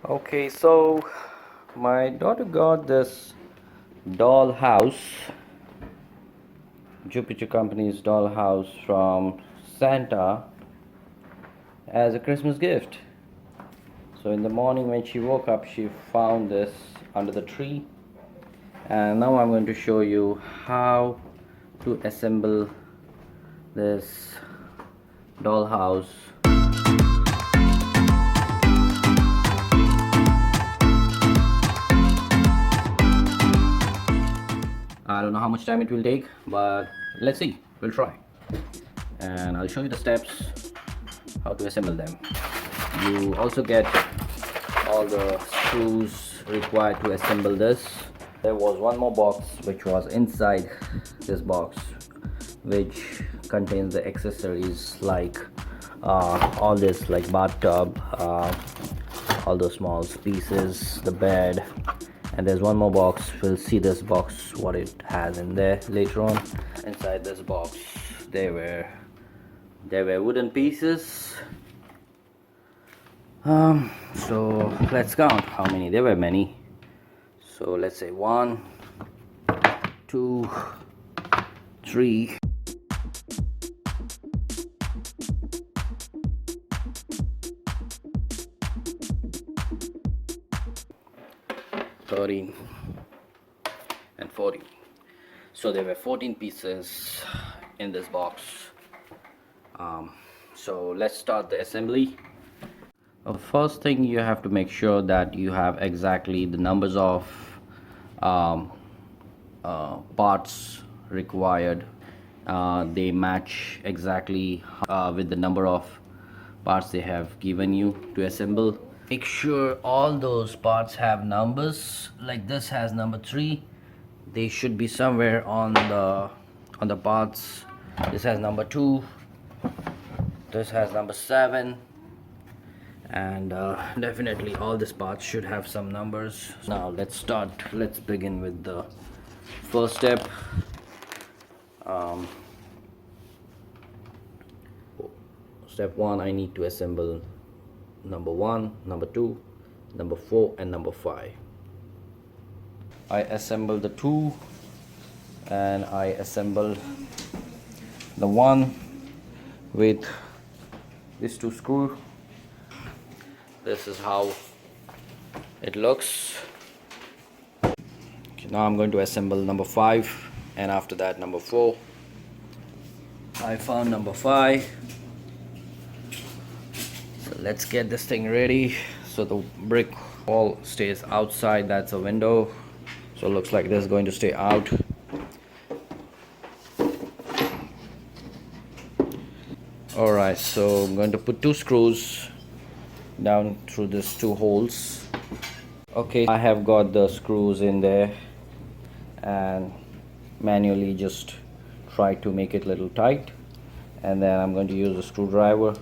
Okay, so my daughter got this Dollhouse, Jupiter Company's Dollhouse from Santa as a Christmas gift. So in the morning when she woke up, she found this under the tree, and now I'm going to show you how to assemble this dollhouse. I don't know how much time it will take, but let's see, we'll try. And I'll show you the steps how to assemble them. You also get all the screws required to assemble this. There was one more box which was inside this box, which contains the accessories like all this, like bathtub, all those small pieces, the bed, and there's one more box. We'll see this box, what it has in there later on. Inside this box there were wooden pieces. So let's count how many. There were many, so let's say 1, 2, 3, 13 and 14. So there were 14 pieces in this box. So let's start the assembly. First thing, you have to make sure that you have exactly the numbers of parts required. They match exactly with the number of parts they have given you to assemble. Make sure all those parts have numbers. Like this has number 3. They should be somewhere on the parts. This has number 2. This has number 7. And definitely all these parts should have some numbers. Now let's start. Let's begin with the first step. Step 1, I need to assemble number 1, number 2, number 4 and number 5. I assemble the 2 and I assemble the 1 with these 2 screws. This is how it looks. Okay, now I'm going to assemble number 5, and after that number 4. I found number 5. So let's get this thing ready. So the brick wall stays outside. That's a window. So it looks like this is going to stay out. Alright, so I'm going to put 2 screws down through these 2 holes. Okay, I have got the screws in there and manually just try to make it a little tight, and then I'm going to use a screwdriver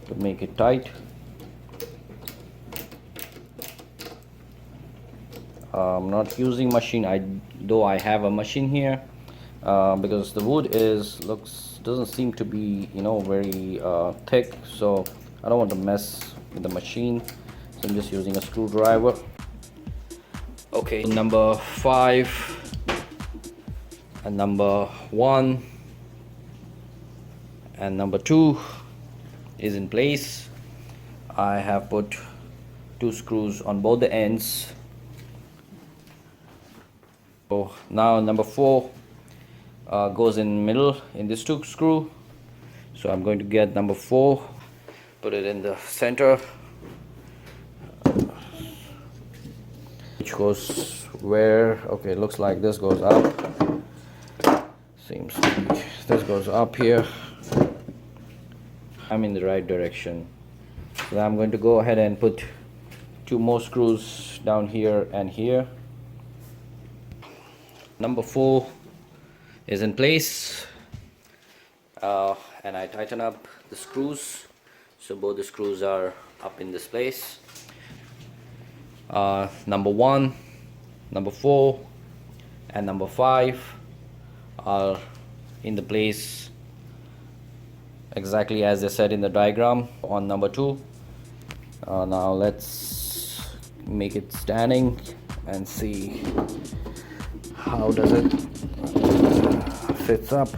to make it tight. I'm not using machine, though I have a machine here, because the wood doesn't seem to be very thick, so I don't want to mess with the machine, so I'm just using a screwdriver. Okay, number 5 and number 1 and number 2 is in place. I have put 2 screws on both the ends. So now number 4 goes in middle in this 2 screw. So I'm going to get number 4, put it in the center, which goes where? Okay, it looks like this goes up. Seems to be this goes up here. I'm in the right direction. So I'm going to go ahead and put 2 more screws down here and here. Number 4 is in place, and I tighten up the screws, so both the screws are up in this place. Number 1, number 4 and number 5 are in the place exactly as they said in the diagram on number 2. Now let's make it standing and see how does it fits up.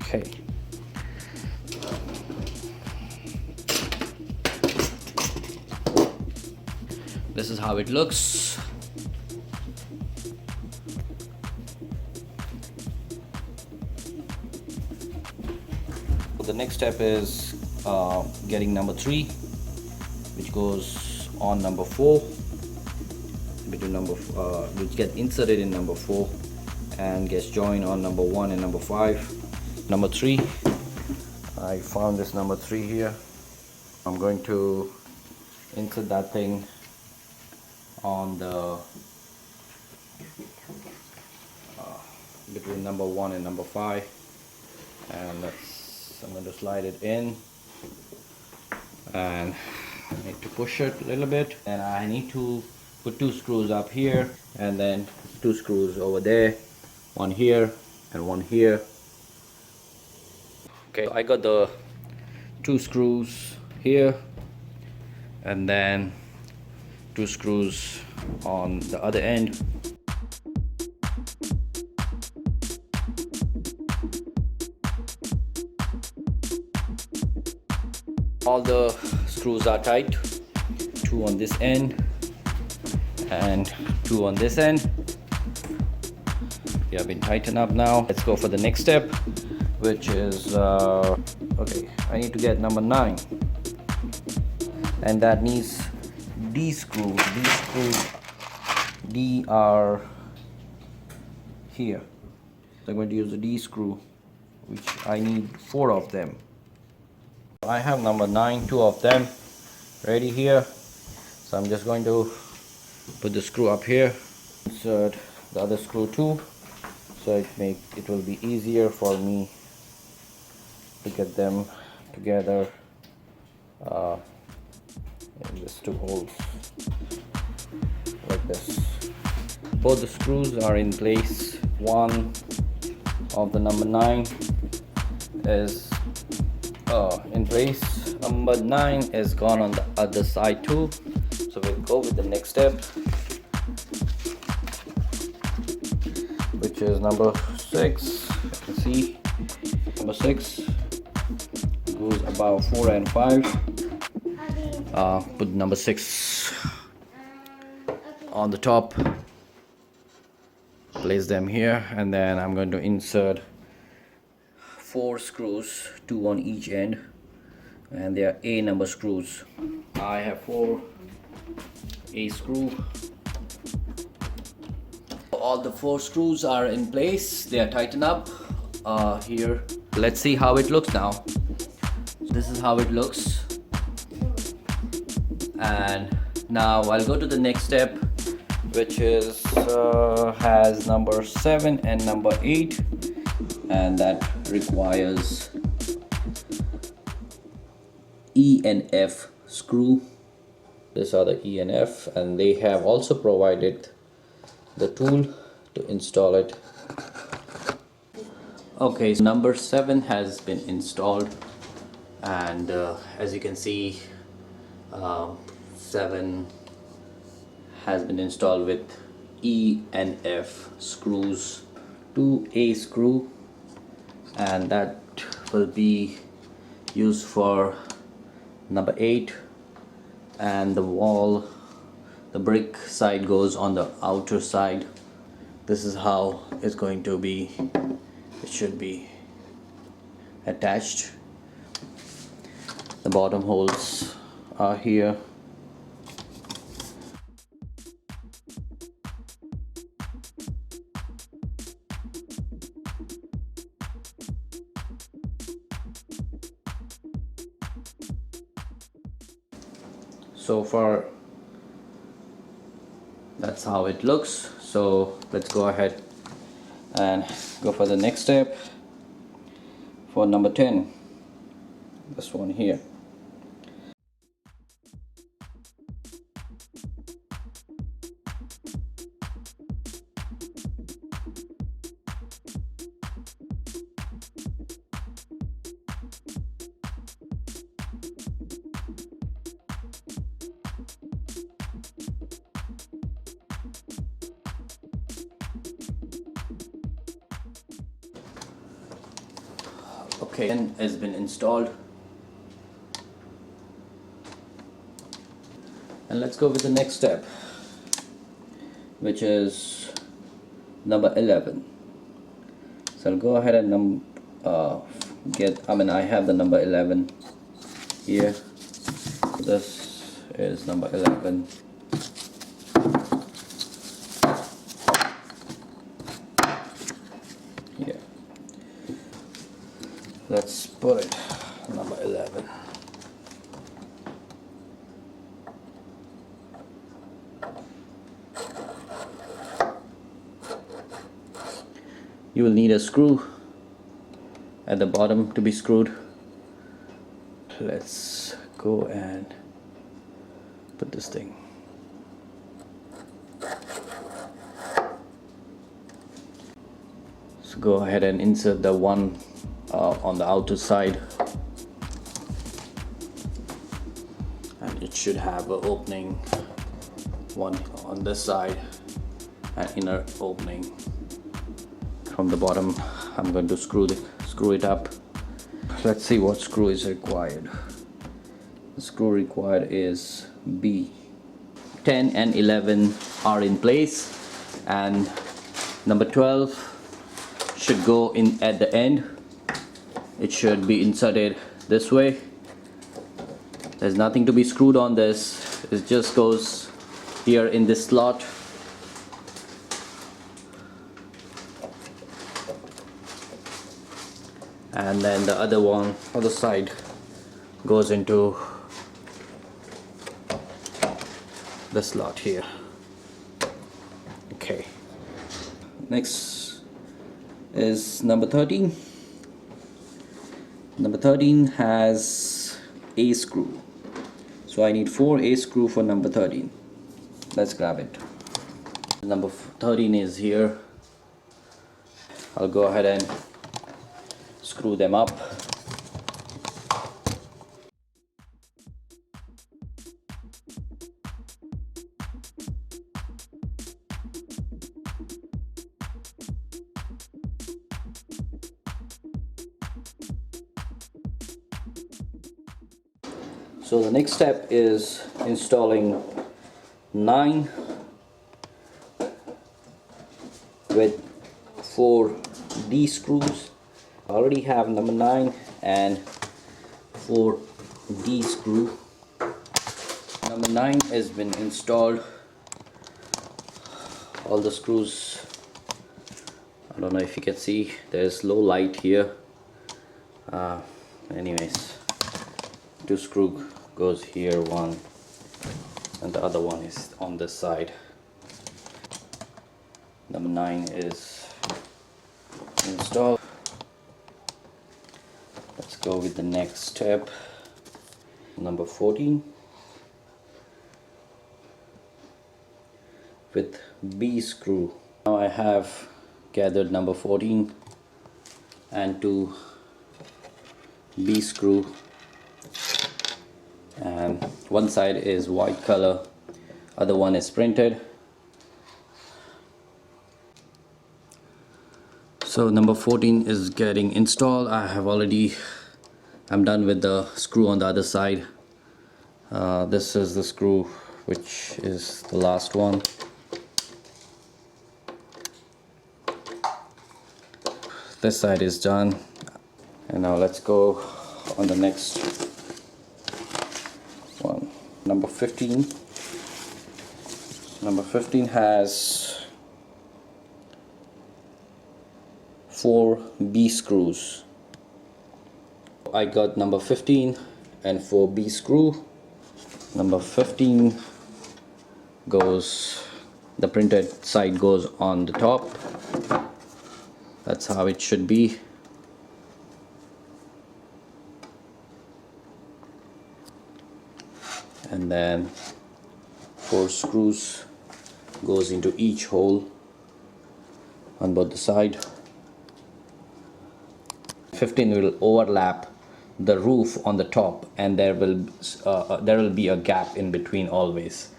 Okay. This is how it looks. The next step is getting number 3, which goes on number 4, between which get inserted in number 4 and gets joined on number 1 and number 5. Number 3, I found this number 3 here. I'm going to insert that thing on the between number 1 and number 5, and I'm going to slide it in, and I need to push it a little bit, and I need to put 2 screws up here and then 2 screws over there, one here and one here. Okay, so I got the 2 screws here and then 2 screws on the other end. All the screws are tight, 2 on this end and 2 on this end. They have been tightened up now. Let's go for the next step, which is okay, I need to get number 9, and that needs D screws. D are here. So I'm going to use the D screw, which I need 4 of them. I have number 9, 2 of them ready here. So I'm just going to put the screw up here, insert the other screw too, so it will be easier for me to get them together in these 2 holes like this. Both the screws are in place. One of the number 9 is in place. Number 9 is gone on the other side too, so we'll go with the next step, which is number 6. You can see number 6 goes about 4 and 5. Put number 6 on the top, place them here, and then I'm going to insert 4 screws, 2 on each end, and they are A number screws. I have 4 A screw. All the 4 screws are in place. They are tightened up here. Let's see how it looks now. This is how it looks, and now I'll go to the next step, which is has number 7 and number 8, and that requires E and F screw. These are the E and F, and they have also provided the tool to install it. Okay, so number 7 has been installed, and as you can see, 7 has been installed with E and F screws, 2 A screw, and that will be used for number 8, and the wall, the brick side goes on the outer side. This is how it's going to be. It should be attached. The bottom holes are here. So far, that's how it looks. So let's go ahead and go for the next step for number 10, this one here. Okay, and has been installed. And let's go with the next step, which is number 11. So I'll go ahead and I have the number 11 here. This is number 11. Yeah. Let's put it number 11. You will need a screw at the bottom to be screwed. Let's go and put this thing. So go ahead and insert the one on the outer side, and it should have an opening, one on this side, an inner opening. From the bottom, I'm going to screw it up. Let's see what screw is required. The screw required is B. 10 and 11 are in place, and number 12 should go in at the end. It should be inserted this way. There's nothing to be screwed on this. It just goes here in this slot. And then the other side goes into the slot here. Okay, next is number 13. Number 13 has A screw, so I need 4 A screw for number 13. Let's grab it. Number 13 is here. I'll go ahead and screw them up. So the next step is installing 9 with 4 D screws. I already have number 9 and 4 D screw. Number 9 has been installed. All the screws, I don't know if you can see, there's low light here. Anyways, 2 screw goes here, one, and the other one is on this side. Number 9 is installed. Let's go with the next step. Number 14 with B screw. Now I have gathered number 14 and 2 B screw, and one side is white color, other one is printed. So number 14 is getting installed. I'm done with the screw on the other side. This is the screw, which is the last one. This side is done, and now let's go on the next one. Number 15. Number 15 has 4 B screws. I got number 15 and 4 B screw. Number 15 goes, the printed side goes on the top. That's how it should be. And then 4 screws goes into each hole on both the side. 15 will overlap the roof on the top, and there will be a gap in between always.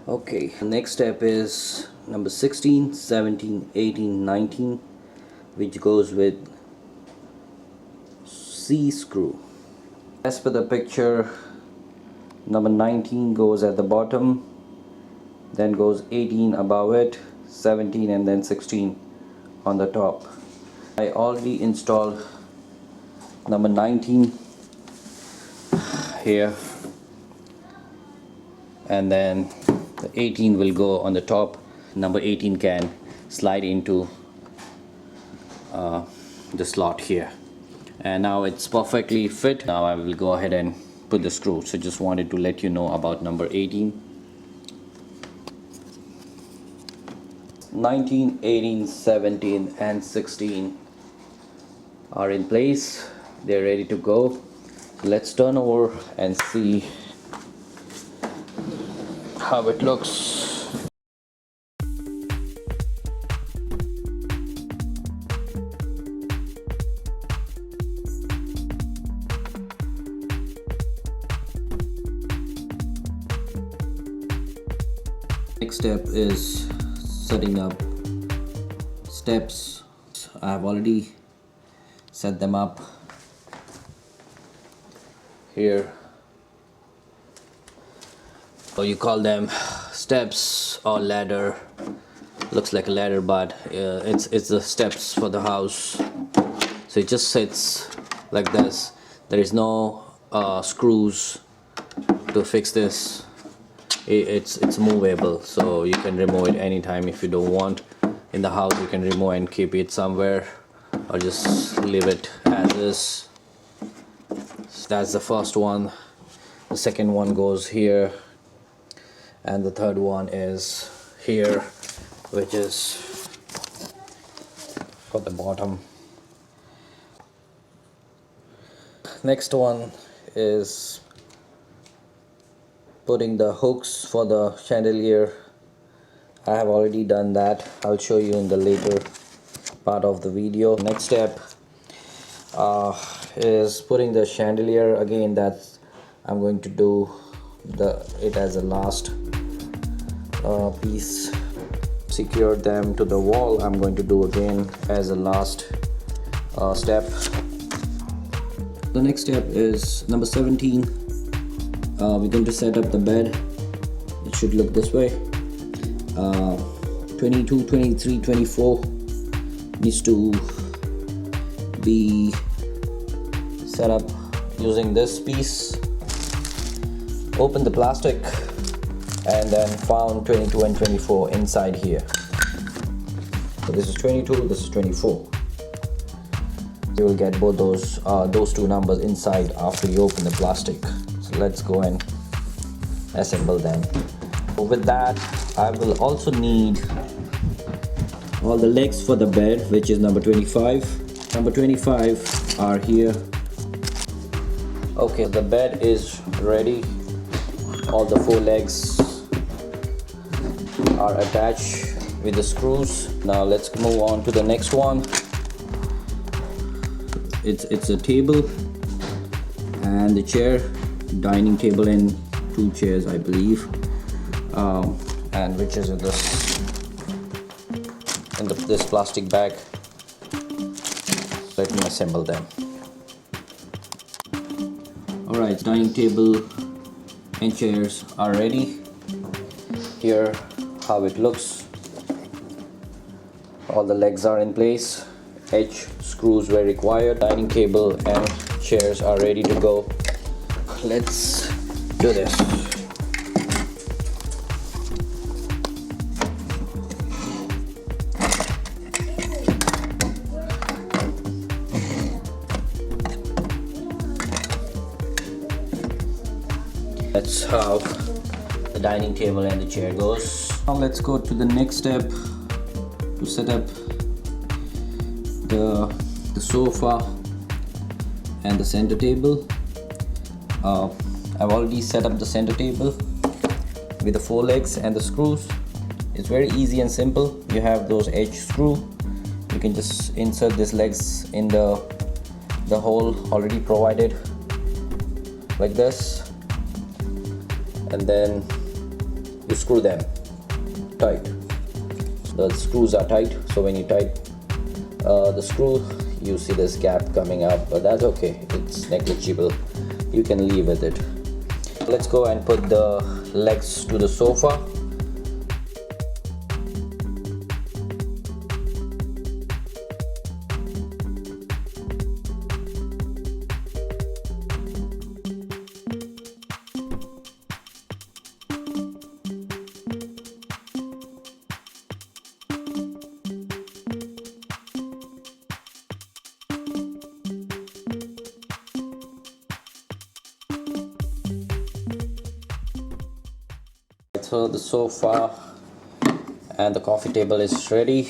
Okay, the next step is number 16, 17, 18, 19, which goes with C screw. As per the picture, number 19 goes at the bottom, then goes 18 above it, 17 and then 16 on the top. I already installed number 19 here, and then the 18 will go on the top. Number 18 can slide into the slot here, and now it's perfectly fit. Now I will go ahead and put the screw. So just wanted to let you know about number 18. 19, 18, 17 and 16 are in place. They're ready to go. Let's turn over and see how it looks. Next step is setting up steps. I have already set them up here. So you call them steps or ladder. Looks like a ladder, but it's the steps for the house. So it just sits like this. There is no screws to fix this. It's movable, so you can remove it anytime if you don't want. In the house you can remove and keep it somewhere, or just leave it as is. So that's the first one. The second one goes here, and the third one is here, which is for the bottom. Next one is putting the hooks for the chandelier. I have already done that. I'll show you in the later part of the video. Next step is putting the chandelier. Again, that's I'm going to do it as a last piece. Secure them to the wall. I'm going to do again as a last step. The next step is number 17. We're going to set up the bed. It should look this way. 22, 23, 24 needs to be set up using this piece. Open the plastic and then found 22 and 24 inside here. So this is 22, this is 24. You will get both those two numbers inside after you open the plastic. So let's go and assemble them. With that, I will also need all the legs for the bed, which is number 25. Number 25 are here. Okay, the bed is ready. All the 4 legs are attached with the screws. Now let's move on to the next one. It's a table and the chair, dining table and 2 chairs, I believe, and which is in this plastic bag. Let me assemble them. Alright, dining table and chairs are ready. Here how it looks. All the legs are in place. Edge screws were required. Dining table and chairs are ready to go. Let's do this. That's how the dining table and the chair goes. Now let's go to the next step to set up the sofa and the center table. I've already set up the center table with the 4 legs and the screws. It's very easy and simple. You have those edge screw. You can just insert these legs in the hole already provided like this, and then you screw them tight. The screws are tight, so when you tight the screw, you see this gap coming up, but that's okay, it's negligible, you can live with it. Let's go and put the legs to the sofa. So the sofa and the coffee table is ready.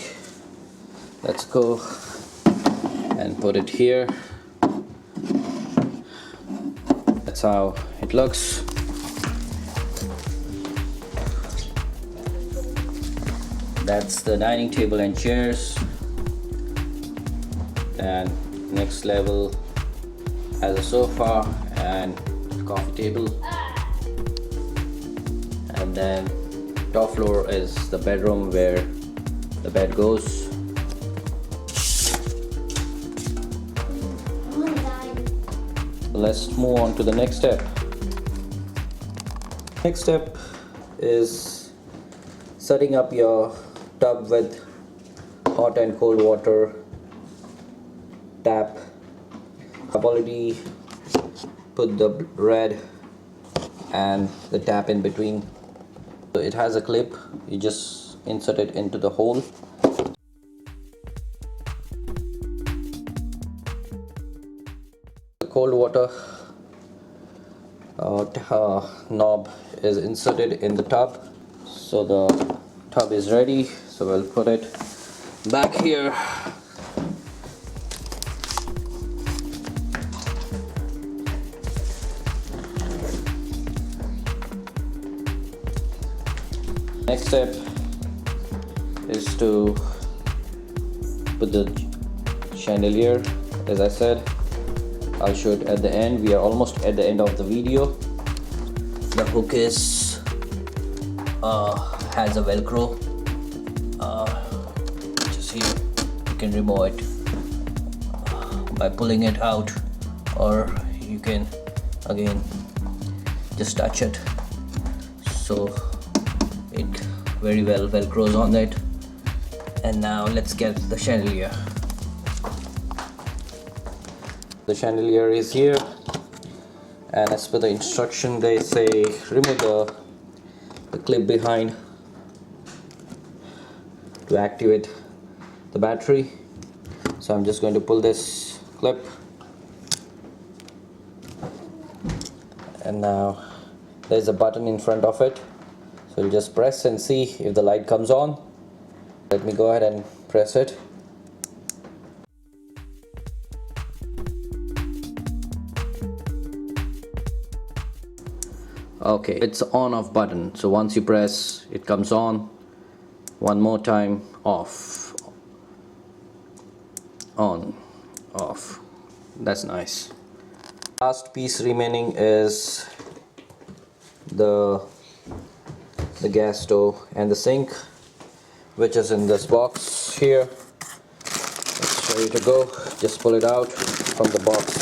Let's go and put it here. That's how it looks. That's the dining table and chairs. And next level has a sofa and coffee table. And then top floor is the bedroom where the bed goes. Let's move on to the next step. Next step is setting up your tub with hot and cold water tap. I've already put the red and the tap in between. So it has a clip, you just insert it into the hole. The cold water knob is inserted in the tub. So the tub is ready, so we'll put it back here. Next step is to put the chandelier. As I said, I'll show it at the end. We are almost at the end of the video. The hook is has a velcro. Just here, you can remove it by pulling it out, or you can again just touch it. So it very well velcros on it. And now let's get the chandelier. The chandelier is here, and as per the instruction they say remove the clip behind to activate the battery. So I'm just going to pull this clip, and now there's a button in front of it. So you'll just press and see if the light comes on. Let me go ahead and press it. Okay, it's on off button. So once you press, it comes on. One more time, off. On, off. That's nice. Last piece remaining is the gas stove and the sink, which is in this box here. It's ready to go. Just pull it out from the box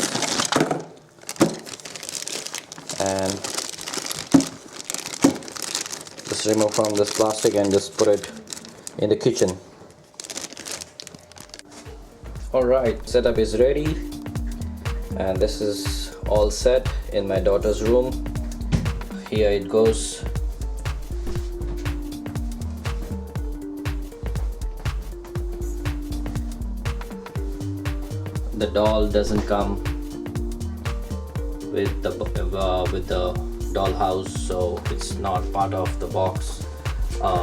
and just remove from this plastic and just put it in the kitchen. Alright, setup is ready, and this is all set in my daughter's room. Here it goes. The doll doesn't come with the dollhouse, so it's not part of the box.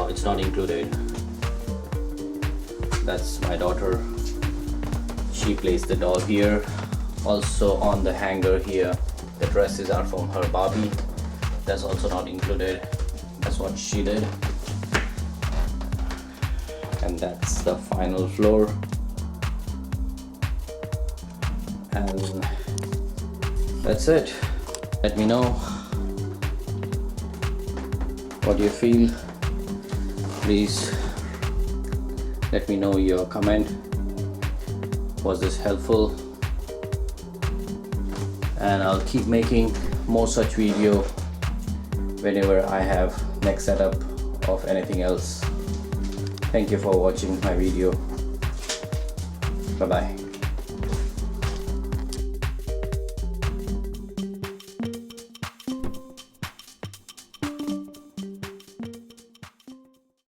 It's not included. That's my daughter. She placed the doll here. Also on the hanger here, the dresses are from her Barbie. That's also not included. That's what she did. And that's the final floor. And that's it. Let me know what you feel. Please let me know your comment. Was this helpful? And I'll keep making more such video whenever I have next setup of anything else. Thank you for watching my video. Bye bye.